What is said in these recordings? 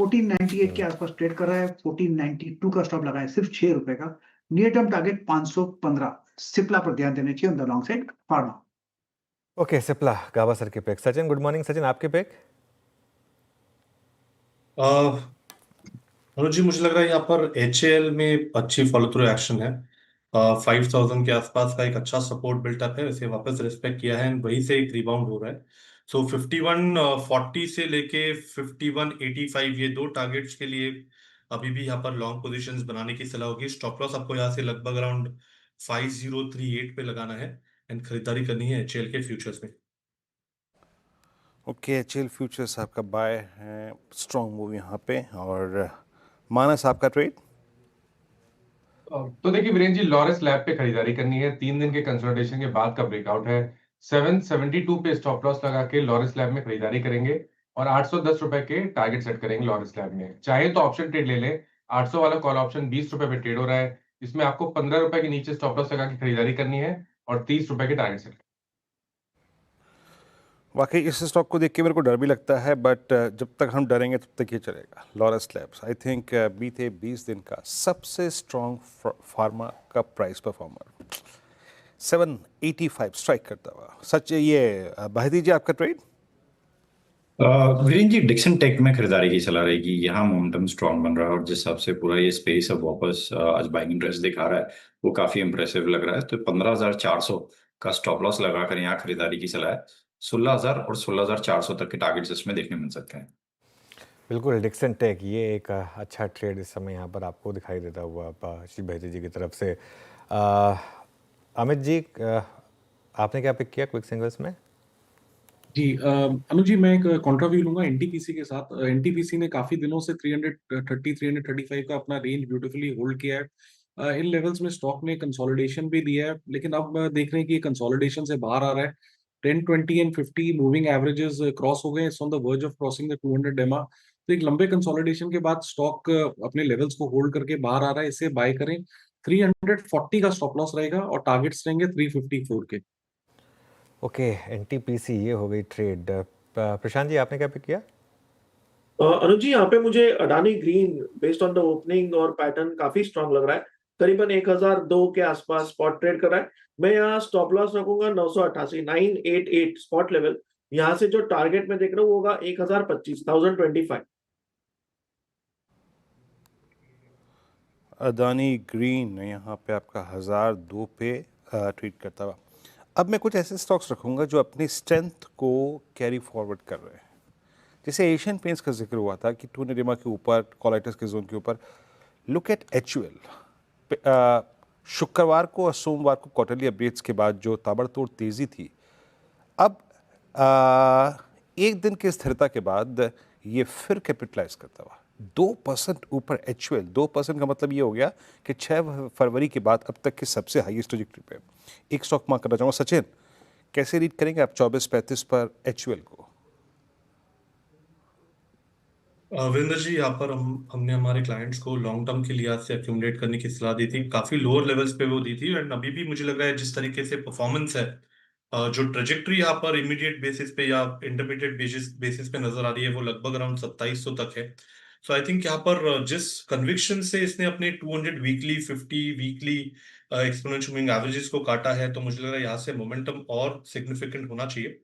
1498 के आसपास ट्रेड कर रहा है, 1492 का स्टॉप लगाया सिर्फ 6 रुपए का। Near term target 515। सिप्ला पर ध्यान देना चाहिए on the long side pharma. Okay, Cipla Gavaskar के pick. Sachin, good morning. Sachin, आपके पिक? अनुज जी, मुझे लग रहा है यहाँ पर HAL में अच्छी फॉलो थ्रू एक्शन है। 5000 के आसपास का एक अच्छा सपोर्ट बिल्टअप है, इसे वापस रिस्पेक्ट किया है, वहीं से एक रिबाउंड हो रहा है। सो 5140 से लेके 5185 ये दो टारगेट्स के लिए अभी भी यहाँ पर लॉन्ग पोजीशंस बनाने की सलाह होगी। स्टॉप लॉस आपको यहाँ से लगभग अराउंड 5038 पे लगाना है एंड खरीदारी करनी है HAL के फ्यूचर्स में। ओके, HAL फ्यूचर्स आपका बाय है, स्ट्रॉन्ग मूव यहाँ पे। और मानस, आपका ट्रेड? तो देखिए वीरेंद्र जी, लॉरेस लैब पे खरीदारी करनी है। 3 दिन के कंसोलिडेशन के बाद का ब्रेकआउट है। 772 पे स्टॉप लॉस लगा के लॉरेस लैब में खरीदारी करेंगे और 810 रुपए के टारगेट सेट करेंगे लॉरेस लैब में। चाहे तो ऑप्शन ट्रेड ले लें। 800 वाला कॉल ऑप्शन 20 रुपए पे ट्रेड हो रहा है। इसमें आपको 15 रुपए के नीचे स्टॉप लॉस लगा के खरीदारी करनी है और 30 रुपए के टारगेट सेट। वाकई इस स्टॉक को देख के मेरे को डर भी लगता है, बट जब तक हम डरेंगे तब तक ये चलेगा। लॉरेस लैब्स आई थिंक बीते 20 दिन का सबसे स्ट्रॉन्ग फार्मा का प्राइस परफॉर्मर। 785 स्ट्राइक करता हुआ। सच ये बहदी जी, आपका trade? Virendra ji, Dixon take में खरीदारी की सलाह रहेगी। यहाँ मोमेंटम स्ट्रॉन्ग बन रहा है और जिस हिसाब से पूरा ये स्पेस अब वापस आज बाइंग इंटरेस्ट दिखा रहा है, वो काफी इंप्रेसिव लग रहा है। तो 15,400 का स्टॉप लॉस लगाकर यहाँ खरीदारी की सलाह है। 16,000 और 16,400 तक के टारगेट्स इसमें देखने मिल सकते हैं। बिल्कुल, डिक्सन टेक ये एक अच्छा ट्रेड इस समय यहाँ पर आपको दिखाई देता हुआ श्री बहती जी की तरफ से। अमित जी, आपने क्या पिक किया क्विक सिंगल्स में? जी अनुज जी, मैं एक कॉन्ट्रा व्यू लूंगा NTPC के साथ। NTPC ने काफी दिनों से 330 335 का अपना रेंज ब्यूटीफुली होल्ड किया है। इन लेवल्स में स्टॉक ने कंसोलिडेशन भी दिया है, लेकिन अब देख रहे हैं कि कंसोलिडेशन से बाहर आ रहा है। 10 20 एंड 50 मूविंग एवरेजेस क्रॉस हो गए, it's on the verge of crossing the 200 डेमा। तो एक लंबे कंसोलिडेशन के बाद स्टॉक अपने लेवल्स को होल्ड करके बाहर आ रहा है, इसे बाय करें। 340 का स्टॉप लॉस रहेगा और टारगेट्स रहेंगे 354 के। ओके, NTPC ये हो गई ट्रेड। प्रशांत जी, आपने क्या पिक किया? अनुज जी, यहाँ पे मुझे Adani green based on the opening और पैटर्न काफी स्ट्रांग लग रहा है। करीबन 1002 के आसपास स्पॉट ट्रेड कर रहा है। मैं यहाँ स्टॉप लॉस रखूंगा 988 988 स्पॉट लेवल। यहाँ से जो टारगेट मैं देख रहा हूँ होगा 1025 अदानी ग्रीन यहाँ पे आपका 1002 पे ट्रेड करता हुआ। अब मैं कुछ ऐसे स्टॉक्स रखूंगा जो अपनी स्ट्रेंथ को कैरी फॉरवर्ड कर रहे हैं। जैसे एशियन पेंट्स का जिक्र हुआ था कि 200 डेमा के ऊपर, कॉलाइटस के जोन के ऊपर। Look at HUL। शुक्रवार को और सोमवार को क्वार्टरली अपडेट्स के बाद जो ताबड़तोड़ तेज़ी थी, अब एक दिन की स्थिरता के बाद ये फिर कैपिटलाइज करता हुआ 2% ऊपर HUL। 2% का मतलब ये हो गया कि 6 फरवरी के बाद अब तक की सबसे हाईएस्ट ट्रैजेक्टरी पे एक स्टॉक मार्क करना चाहूँगा। सचिन, कैसे रीड करेंगे आप 24-35 पर HUL को? वीरेंद्र जी, यहाँ पर हमने हमारे क्लाइंट्स को लॉन्ग टर्म के लिहाज से एक्यूमुलेट करने की सलाह दी थी। काफी लोअर लेवल्स पे वो दी थी एंड अभी भी मुझे लग रहा है जिस तरीके से परफॉर्मेंस है, जो ट्रेजेक्टरी यहाँ पर इमीडिएट बेसिस पे या इंटरमीडिएट बेसिस पे नजर आ रही है, वो लगभग अराउंड 2700 तक है। सो आई थिंक यहाँ पर जिस कन्विक्शन से इसने अपने 200 weekly 50 weekly exponential moving averages को काटा है, तो मुझे लग रहा है यहाँ से मोमेंटम और सिग्निफिकेंट होना चाहिए।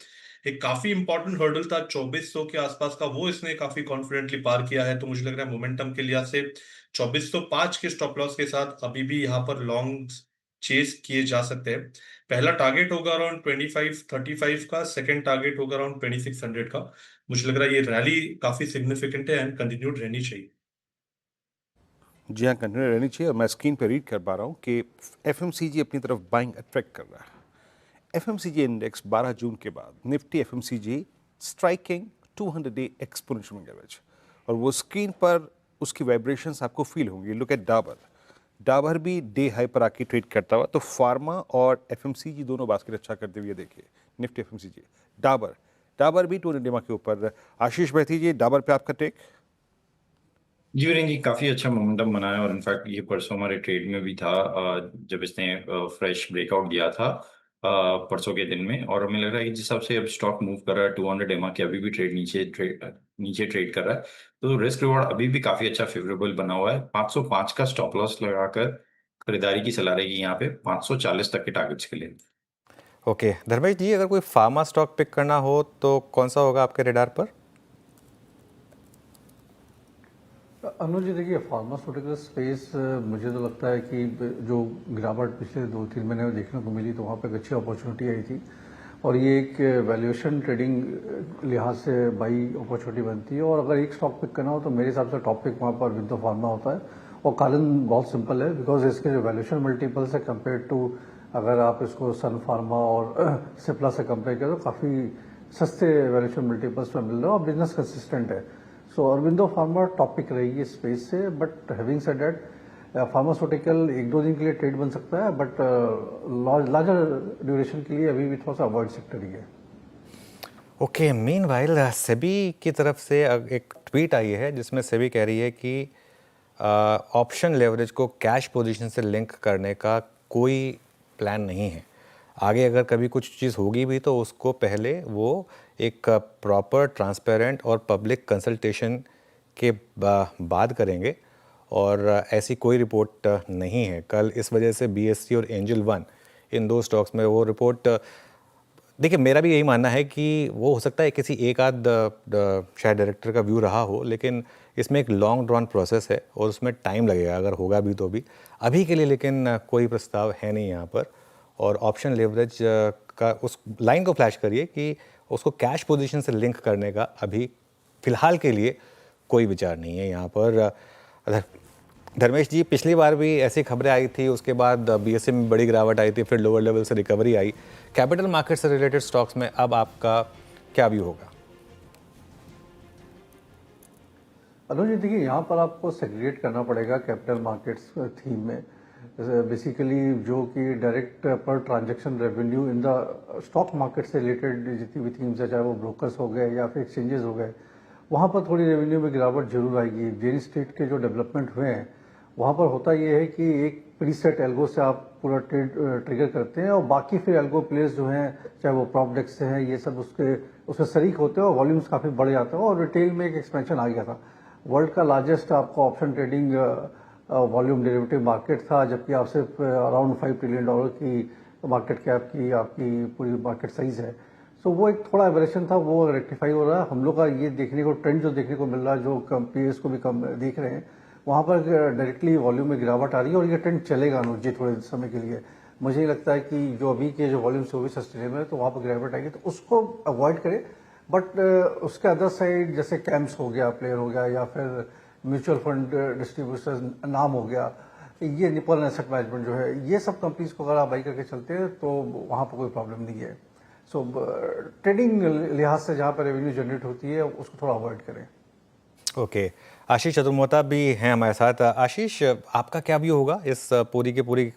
एक काफी इंपॉर्टेंट हर्डल था 2400 के आसपास का, वो इसने काफी कॉन्फिडेंटली पार किया है। तो मुझे लग रहा है मोमेंटम के लिहाज से 2405 के स्टॉप लॉस के साथ अभी भी यहाँ पर लॉन्ग चेस किए जा सकते हैं। पहला टारगेट होगा अराउंड 2535 का, सेकंड टारगेट होगा अराउंड 2600 का। मुझे लग रहा है ये रैली काफी सिग्निफिकेंट है एंड कंटिन्यूड रहनी चाहिए। जी हाँ, कंटिन्यू रहनी चाहिए। और मैं स्क्रीन पर रीड कर पा रहा हूँ कि FMCG अपनी तरफ बाइंग अट्रैक्ट कर रहा है। FMCG इंडेक्स 12 जून के बाद Nifty FMCG striking 200 day exponential moving average, और वो स्क्रीन पर उसकी वाइब्रेशंस आपको फील होंगी। लुक एट डाबर भी डे हाई पर आके ट्रेड करता हुआ। तो फार्मा और FMCG दोनों बास्केट अच्छा करते हुए देखिए। निफ्टी FMCG, डाबर भी 200 डेमा के ऊपर। आशीष बैठी जी, डाबर पे आपका टेक? जी वीरेंद्र जी, काफी अच्छा मोमेंटम बना है और इनफैक्ट ये परसों हमारे ट्रेड में भी था जब इसने फ्रेश ब्रेकआउट दिया था। परसों के दिन में, और हमें लग रहा है कि जिस हिसाब से अब स्टॉक मूव कर रहा है 200 EMA के अभी भी नीचे ट्रेड कर रहा है, तो रिस्क रिवॉर्ड अभी भी काफी अच्छा फेवरेबल बना हुआ है। 505 का स्टॉप लॉस लगाकर खरीदारी की सलाह रहेगी यहाँ पे 540 तक के टारगेट्स के लिए। ओके धर्मेश जी, अगर कोई फार्मा स्टॉक पिक करना हो तो कौन सा होगा आपके रेडार पर? अनुज जी देखिए, फार्मास्यूटिकल स्पेस मुझे तो लगता है कि जो गिरावट पिछले 2-3 महीने में देखने को मिली, तो वहाँ पे एक अच्छी अपॉर्चुनिटी आई थी और ये एक वैल्यूएशन ट्रेडिंग लिहाज से बाई अपॉर्चुनिटी बनती है। और अगर एक स्टॉक पिक करना हो तो मेरे हिसाब से टॉप पिक वहाँ पर विंडो फार्मा होता है, और कारण बहुत सिंपल है, बिकॉज इसके जो वैल्यूएशन मल्टीपल्स है कंपेयर टू अगर आप इसको सन फार्मा और सिप्ला से कंपेयर करें तो काफ़ी सस्ते वैल्यूएशन मल्टीपल्स में मिल रहे हैं और बिजनेस कंसिस्टेंट है। सो अरविंदो फार्मा टॉपिक रहेगी इस स्पेस से, but having said that pharmaceutical 1-2 दिन के लिए ट्रेड बन सकता है, बट लार्जर ड्यूरेशन के लिए अभी भी थोड़ा सा अवॉइड सेक्टर ही है। ओके, मीनवाइल सेबी की तरफ से एक ट्वीट आई है जिसमें सेबी कह रही है कि ऑप्शन लेवरेज को कैश पोजीशन से लिंक करने का कोई प्लान नहीं है। आगे अगर कभी कुछ चीज़ होगी भी तो उसको पहले वो एक प्रॉपर ट्रांसपेरेंट और पब्लिक कंसल्टेशन के बाद करेंगे, और ऐसी कोई रिपोर्ट नहीं है। कल इस वजह से BSE और एंजल वन, इन दो स्टॉक्स में वो रिपोर्ट, देखिए मेरा भी यही मानना है कि वो हो सकता है किसी एक आध शायद डायरेक्टर का व्यू रहा हो, लेकिन इसमें एक लॉन्ग ड्रॉन प्रोसेस है और उसमें टाइम लगेगा अगर होगा भी तो भी। अभी के लिए लेकिन कोई प्रस्ताव है नहीं यहाँ पर। और ऑप्शन लेवरेज का उस लाइन को फ्लैश करिए कि उसको कैश पोजीशन से लिंक करने का अभी फ़िलहाल के लिए कोई विचार नहीं है यहाँ पर। धर्मेश जी, पिछली बार भी ऐसी खबरें आई थी, उसके बाद BSE में बड़ी गिरावट आई थी, फिर लोअर लेवल से रिकवरी आई। कैपिटल मार्केट से रिलेटेड स्टॉक्स में अब आपका क्या व्यू होगा? अनुज जी देखिए, यहाँ पर आपको सेग्रीगेट करना पड़ेगा कैपिटल मार्केट्स थीम में। बेसिकली जो कि डायरेक्ट पर transaction revenue in the stock market से रिलेटेड जितनी भी थीम्स है, चाहे वो ब्रोकर्स हो गए या फिर एक्सचेंजेस हो गए, वहाँ पर थोड़ी रेवेन्यू में गिरावट जरूर आएगी। जेनी स्ट्रीट के जो डेवलपमेंट हुए हैं वहाँ पर होता ये है कि एक प्रीसेट एल्गो से आप पूरा ट्रेड ट्रिगर करते हैं और बाकी फिर एल्गो प्लेयर्स जो हैं, चाहे वो प्रॉप डेस्क से हैं, ये सब उसके शरीक होते हैं और वॉल्यूम्स काफ़ी बढ़ जाते हैं और रिटेल में एक एक्सपेंशन आ गया था। वर्ल्ड का लार्जेस्ट आपको option trading volume derivative market था, जबकि आप सिर्फ अराउंड $5 ट्रिलियन की मार्केट कैप की आपकी पूरी मार्केट साइज है। सो वो एक थोड़ा एवरेशन था, वो रेक्टिफाई हो रहा है। हम लोग का ये देखने को ट्रेंड जो देखने को मिल रहा है, जो पीएस को भी कम देख रहे हैं, वहाँ पर डायरेक्टली वॉल्यूम में गिरावट आ रही है और ये ट्रेंड चलेगा अनुज जी थोड़े समय के लिए। मुझे लगता है कि जो अभी के जो वॉल्यूम्स वो भी सस्टेनेबल है, तो वहाँ पर गिरावट आएगी तो उसको अवॉइड करें। बट उसके अदर साइड जैसे कैम्प्स हो गया, प्लेयर हो गया, या फिर म्यूचुअल फंड डिस्ट्रीब्यूटर नाम हो गया, ये निपल एसेट मैनेजमेंट जो है, ये सब कंपनीज को अगर आप बाई करके चलते हैं तो वहाँ पर कोई प्रॉब्लम नहीं है। सो ट्रेडिंग लिहाज से जहाँ पर रेवेन्यू जनरेट होती है उसको थोड़ा अवॉइड करें। ओके, आशीष चतुर्मोहता भी हैं हमारे साथ। आशीष, आपका क्या व्यू होगा इस पूरी की पूरी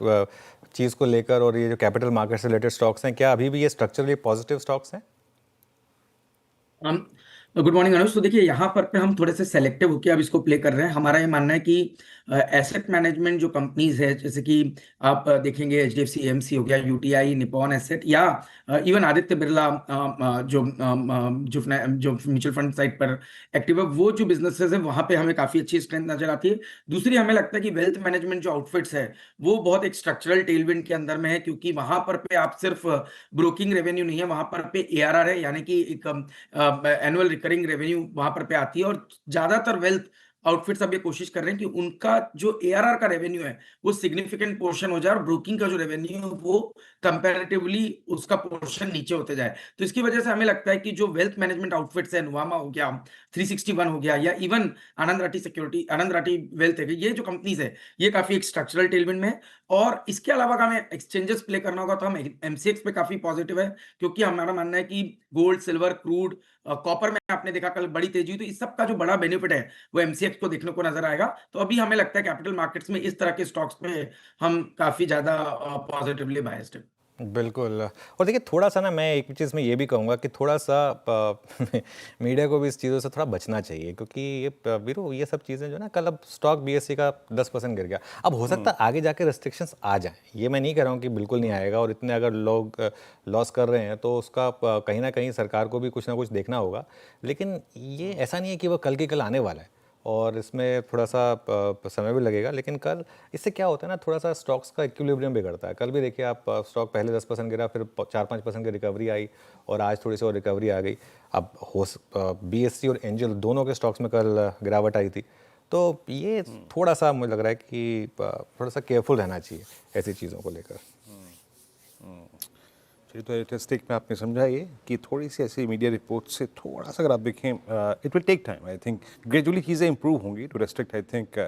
चीज़ को लेकर, और ये जो कैपिटल मार्केट से रिलेटेड स्टॉक्स हैं, क्या अभी भी ये स्ट्रक्चरली पॉजिटिव स्टॉक्स हैं? गुड मॉर्निंग अनुज। तो देखिए, यहाँ पर हम थोड़े से सेलेक्टिव होकर अब इसको प्ले कर रहे हैं। हमारा ये मानना है कि एसेट मैनेजमेंट जो कंपनीज है, जैसे कि आप देखेंगे HDFC AMC हो गया, UTI, निपॉन एसेट, या इवन आदित्य बिरला जो म्यूचुअल फंड साइड पर एक्टिव है, वो जो बिजनेसेस है वहाँ पे हमें काफी अच्छी स्ट्रेंथ नजर आती है। दूसरी, हमें लगता है कि वेल्थ मैनेजमेंट जो आउटफिट्स है वो बहुत एक स्ट्रक्चरल टेलविंड के अंदर में है, क्योंकि वहां पर पे आप सिर्फ ब्रोकिंग रेवेन्यू नहीं है, वहां पर पे ARR है, यानी कि एक एनुअल रिकरिंग रेवेन्यू वहां पर पे आती है। और ज्यादातर वेल्थ आउटफिट्स अब ये कोशिश कर रहे हैं कि उनका जो ARR का रेवेन्यू है वो सिग्निफिकेंट पोर्शन हो जाए और ब्रोकिंग का जो रेवेन्यू है वो कंपैरेटिवली उसका पोर्शन नीचे होते जाए। तो इसकी वजह से हमें लगता है कि जो वेल्थ मैनेजमेंट आउटफिट्स है, नुवामा हो गया, 361 हो गया, या इवन आनंद राठी वेल्थ है, ये जो कंपनीज है ये काफी एक स्ट्रक्चरल टेलविंड में है। और इसके अलावा अगर हमें एक्सचेंजेस प्ले करना होगा तो हम MCX पे काफी पॉजिटिव है, क्योंकि हमारा मानना है कि गोल्ड, सिल्वर, क्रूड, कॉपर में आपने देखा कल बड़ी तेजी हुई, तो इस सब का जो बड़ा बेनिफिट है वो MCX को देखने को नजर आएगा। तो अभी हमें लगता है कैपिटल मार्केट्स में इस तरह के स्टॉक्स पे हम काफी ज्यादा पॉजिटिवली बायस्ड है। बिल्कुल। और देखिए थोड़ा-सा ना मैं एक चीज़ में ये भी कहूँगा कि थोड़ा-सा मीडिया को भी इस चीज़ों से थोड़ा बचना चाहिए, क्योंकि वीरू ये सब चीज़ें जो है ना, कल अब स्टॉक बीएसई का 10% गिर गया। अब हो सकता है आगे जाके रिस्ट्रिक्शंस आ जाएँ। ये मैं नहीं कह रहा हूँ कि बिल्कुल नहीं आएगा, और इतने अगर लोग लॉस कर रहे हैं तो उसका कहीं न कहीं सरकार को भी कुछ ना कुछ देखना होगा। लेकिन ये ऐसा नहीं है कि वो कल के कल आने वाला है, और इसमें थोड़ा-सा समय भी लगेगा। लेकिन कल इससे क्या होता है ना, थोड़ा-सा स्टॉक्स का इक्विलिब्रियम बिगड़ता है। कल भी देखिए आप, स्टॉक पहले 10% गिरा, फिर 4-5% की रिकवरी आई, और आज थोड़ी सी और रिकवरी आ गई। अब बीएसई और एंजल दोनों के स्टॉक्स में कल गिरावट आई थी। तो ये थोड़ा-सा मुझे लग रहा है कि थोड़ा-सा केयरफुल रहना चाहिए ऐसी चीज़ों को लेकर। चलिए, तो स्टेटिस्टिक में आपने समझा ये कि थोड़ी सी ऐसी मीडिया रिपोर्ट से थोड़ा सा अगर आप देखें, it will take time. I think gradually चीज़ें इंप्रूव होंगी to restrict, I think,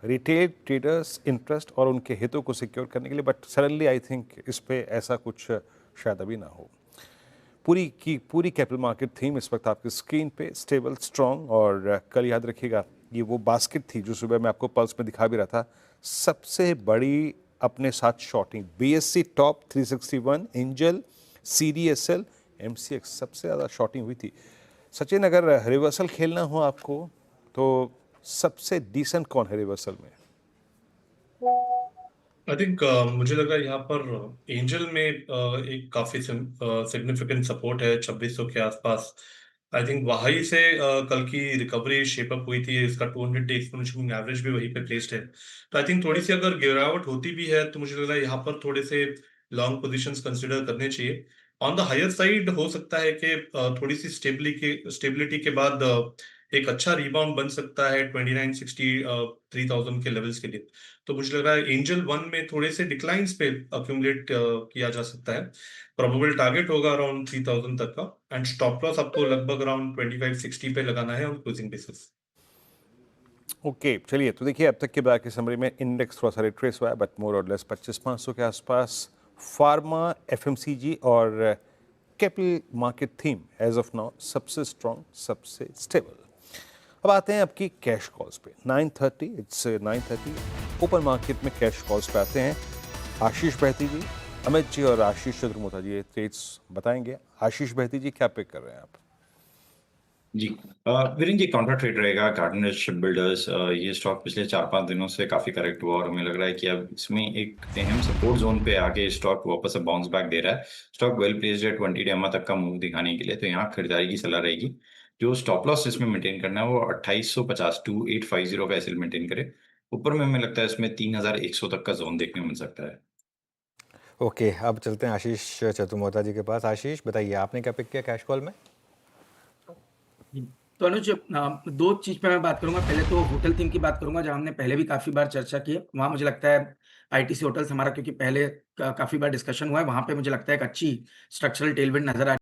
retail traders interest और उनके हितों को सिक्योर करने के लिए, बट सडनली आई थिंक इस पे ऐसा कुछ शायद अभी ना हो। पूरी कैपिटल मार्केट थीम इस वक्त आपकी स्क्रीन पे स्टेबल, स्ट्रॉन्ग, और कल याद रखिएगा ये वो बास्केट थी जो सुबह मैं आपको पल्स में दिखा भी रहा था। सबसे बड़ी अपने साथ shorting BSC top 361, Angel, CDSL, MCX, सबसे ज़्यादा शॉर्टिंग हुई थी। सचिन, अगर रिवर्सल खेलना हो आपको तो सबसे डिसेंट कौन है रिवर्सल में? आई थिंक मुझे लग रहा है यहाँ पर एंजल में एक काफी सिग्निफिकेंट सपोर्ट है 2600 के आसपास। आई थिंक वहीं से कल की रिकवरी शेप अप हुई थी, इसका 200 डे एक्सपोनेंशियल एवरेज भी वहीं पे प्लेस्ड है। तो आई थिंक थोड़ी सी अगर गिरावट होती भी है तो मुझे लग रहा है यहाँ पर थोड़े से लॉन्ग पोजीशंस कंसिडर करने चाहिए। ऑन द हायर साइड हो सकता है कि थोड़ी सी स्टेबिलिटी के बाद एक अच्छा रिबाउंड बन सकता है 2960 3000 के लेवल्स के लिए। तो मुझे लग रहा है एंजल 1 में थोड़े से डिक्लाइंस पे अक्यूमुलेट किया जा सकता है। प्रोबेबल टारगेट होगा अराउंड 3000 तक का, एंड स्टॉप लॉस आपको लगभग अराउंड 2560 पे लगाना है ऑन क्लोजिंग बेसिस। ओके, चलिए, तो देखिए अब तक के बैक की समरी में इंडेक्स थोड़ा सा रिट्रेस हुआ है, बट मोर और लेस 25,500 के आसपास। फार्मा, एफएमसीजी और capital market theme as of now सबसे स्ट्रॉन्ग, सबसे स्टेबल। अब आते हैं आपकी कैश कॉल्स पे। 9:30 ओपन मार्केट में कैश कॉल्स पे आते हैं आशीष बहती जी, अमित जी और आशीष चतुर्मोता जी ये ट्रेड्स बताएंगे। आशीष बहती जी, क्या पिक कर रहे हैं आप? जी, वीरेन जी, काउंटर ट्रेड रहेगा गार्डनर शिप बिल्डर्स। ये स्टॉक पिछले 4-5 दिनों से काफी करेक्ट हुआ, और हमें लग रहा है कि अब इसमें एक अहम सपोर्ट जोन पे आके स्टॉक वापस से बाउंस बैक दे रहा है। स्टॉक वेल प्लेस्ड है 20 डे तक का मूव दिखाने के लिए, तो यहाँ खरीदारी की सलाह रहेगी। जो स्टॉप लॉस इसमें मेंटेन करना है वो 2850 टू 850 का एसएल मेंटेन करे। ऊपर में हमें लगता है इसमें 3100 तक का जोन देखने को मिल सकता है। ओके, अब चलते हैं आशीष चतुर्मोता जी के पास। आशीष, बताइए आपने क्या पिक किया कैश कॉल में? तो अनुज, दो चीज पे मैं बात करूंगा। पहले तो होटल थीम की बात करूंगा, जहां हमने पहले भी काफी बार चर्चा की है। वहां मुझे लगता है आईटीसी होटल्स हमारा, क्योंकि पहले काफी बार डिस्कशन हुआ है, वहां पे मुझे लगता है एक अच्छी स्ट्रक्चरल टेलविंड नजर आ